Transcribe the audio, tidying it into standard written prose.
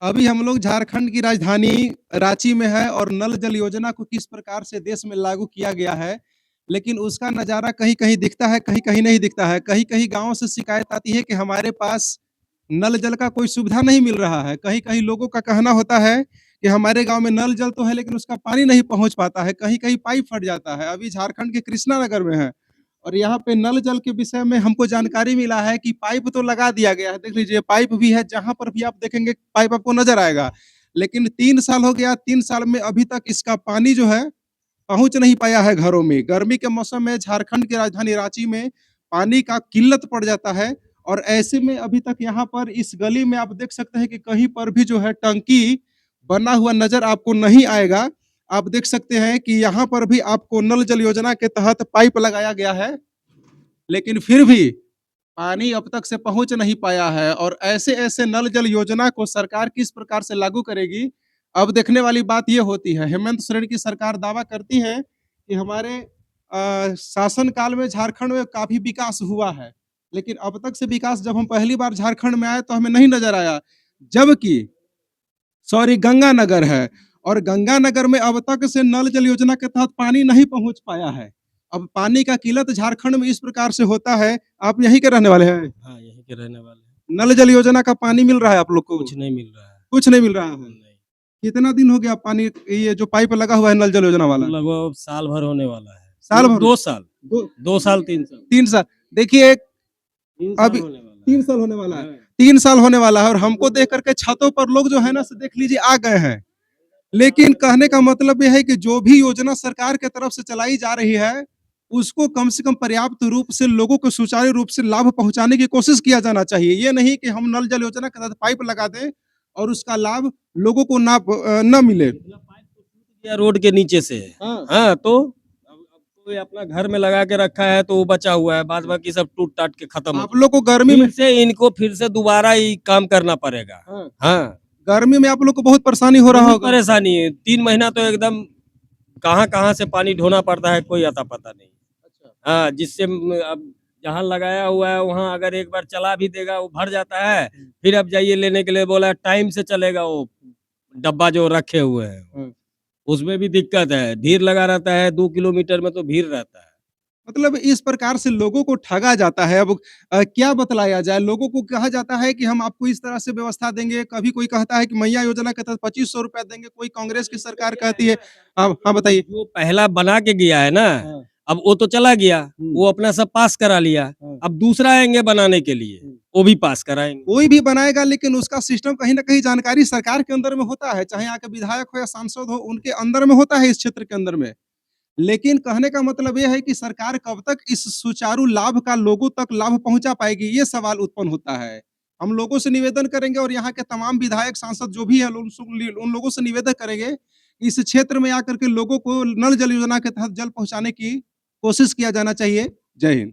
अभी हम लोग झारखंड की राजधानी रांची में है और नल जल योजना को किस प्रकार से देश में लागू किया गया है, लेकिन उसका नज़ारा कहीं-कहीं दिखता है, कहीं-कहीं नहीं दिखता है। कहीं-कहीं गाँव से शिकायत आती है कि हमारे पास नल जल का कोई सुविधा नहीं मिल रहा है। कहीं-कहीं लोगों का कहना होता है कि हमारे गाँव में नल जल तो है लेकिन उसका पानी नहीं पहुँच पाता है, कहीं-कहीं पाइप फट जाता है। अभी झारखंड के कृष्णा नगर में है और यहाँ पे नल जल के विषय में हमको जानकारी मिला है कि पाइप तो लगा दिया गया है। देख लीजिए पाइप भी है, जहाँ पर भी आप देखेंगे पाइप आपको नज़र आएगा। लेकिन 3 साल हो गया, 3 साल में अभी तक इसका पानी जो है पहुँच नहीं पाया है घरों में। गर्मी के मौसम में झारखंड की राजधानी रांची में पानी का किल्लत पड़ जाता है और ऐसे में अभी तक यहाँ पर इस गली में आप देख सकते हैं कि कहीं पर भी जो है टंकी बना हुआ नज़र आपको नहीं आएगा। आप देख सकते हैं कि यहाँ पर भी आपको नल जल योजना के तहत पाइप लगाया गया है, लेकिन फिर भी पानी अब तक से पहुँच नहीं पाया है और ऐसे-ऐसे नल जल योजना को सरकार किस प्रकार से लागू करेगी, अब देखने वाली बात ये होती है। हेमंत सोरेन की सरकार दावा करती है कि हमारे शासन काल में झारखंड में काफ़ी विकास हुआ है, लेकिन अब तक से विकास जब हम पहली बार झारखंड में आए तो हमें नहीं नज़र आया। जबकि गंगानगर है और गंगानगर में अब तक से नल जल योजना के तहत पानी नहीं पहुँच पाया है। अब पानी का किल्लत झारखंड में इस प्रकार से होता है, आप यहीं के रहने वाले हैं? हाँ, यहीं के रहने वाले हैं। नल जल योजना का पानी मिल रहा है आप लोग को? कुछ नहीं मिल रहा है। कुछ नहीं मिल रहा है। नहीं, कितना दिन हो गया पानी ये जो पाइप लगा हुआ है नल जल योजना वाला? लगभग साल भर होने वाला है। साल भर? 2 साल, दो 2 साल 3 साल। 3 साल। देखिए 3 साल अभी होने वाला 3 है। साल होने वाला है। हाँ। 3 साल होने वाला है और हमको देख कर के छतों पर लोग जो है ना देख लीजिए आ गए हैं। लेकिन कहने का मतलब ये है कि जो भी योजना सरकार के तरफ से चलाई जा रही है, उसको कम से कम पर्याप्त रूप से लोगों को सुचारू रूप से लाभ पहुँचाने की कोशिश किया जाना चाहिए। ये नहीं कि हम नल जल योजना के तहत पाइप लगा दें और उसका लाभ लोगों को ना मिले। इतना पाइप तो टूट गया रोड के नीचे से। हाँ। हाँ, तो अब कोई अपना घर में लगा के रखा है तो वो बचा हुआ है, बाद बाकी सब टूट-टाट के खत्म हो आप लोग को गर्मी में फिर से दोबारा ही काम करना पड़ेगा। हाँ, हाँ, गर्मी में आप लोग को बहुत परेशानी हो रहा बहुत होगा। परेशानी है। 3 महीना तो एकदम कहाँ-कहाँ से पानी ढोना पड़ता है, कोई अता पता नहीं। अच्छा। हाँ, जिससे अब जहाँ लगाया हुआ है वहाँ अगर एक बार चला भी देगा वो भर जाता है, फिर अब जाइए लेने के लिए बोला टाइम से चलेगा वो डब्बा जो रखे हुए हैं, हाँ। उसमें भी दिक्कत है, भीड़ लगा रहता है, 2 किलोमीटर में तो भीड़ रहता है। मतलब इस प्रकार से लोगों को ठगा जाता है। अब क्या बतलाया जाए? लोगों को कहा जाता है कि हम आपको इस तरह से व्यवस्था देंगे, कभी कोई कहता है कि मैया योजना के तहत 2500 रुपया देंगे, कोई कांग्रेस की सरकार कहती है हाँ, हाँ बताइए। जो पहला बना के गया है ना, हाँ। अब वो तो चला गया, हुँ। वो अपना सब पास करा लिया, हाँ। अब दूसरा आएँगे बनाने के लिए, हुँ। वो भी पास कराएँगे। कोई भी बनाएगा लेकिन उसका सिस्टम कहीं न कहीं जानकारी सरकार के अंदर में होता है, चाहे यहाँ के विधायक हो या सांसद हो, उनके अंदर में होता है इस क्षेत्र के अंदर में। लेकिन कहने का मतलब ये है कि सरकार कब तक इस सुचारू लाभ का लोगों तक लाभ पहुँचा पाएगी, ये सवाल उत्पन्न होता है। हम लोगों से निवेदन करेंगे और यहाँ के तमाम विधायक, सांसद जो भी हैं, उन लोगों से निवेदन करेंगे, कि इस क्षेत्र में आकर के लोगों को नल जल योजना के तहत जल पहुँचाने की कोशिश किया जाना चाहिए। जय हिंद।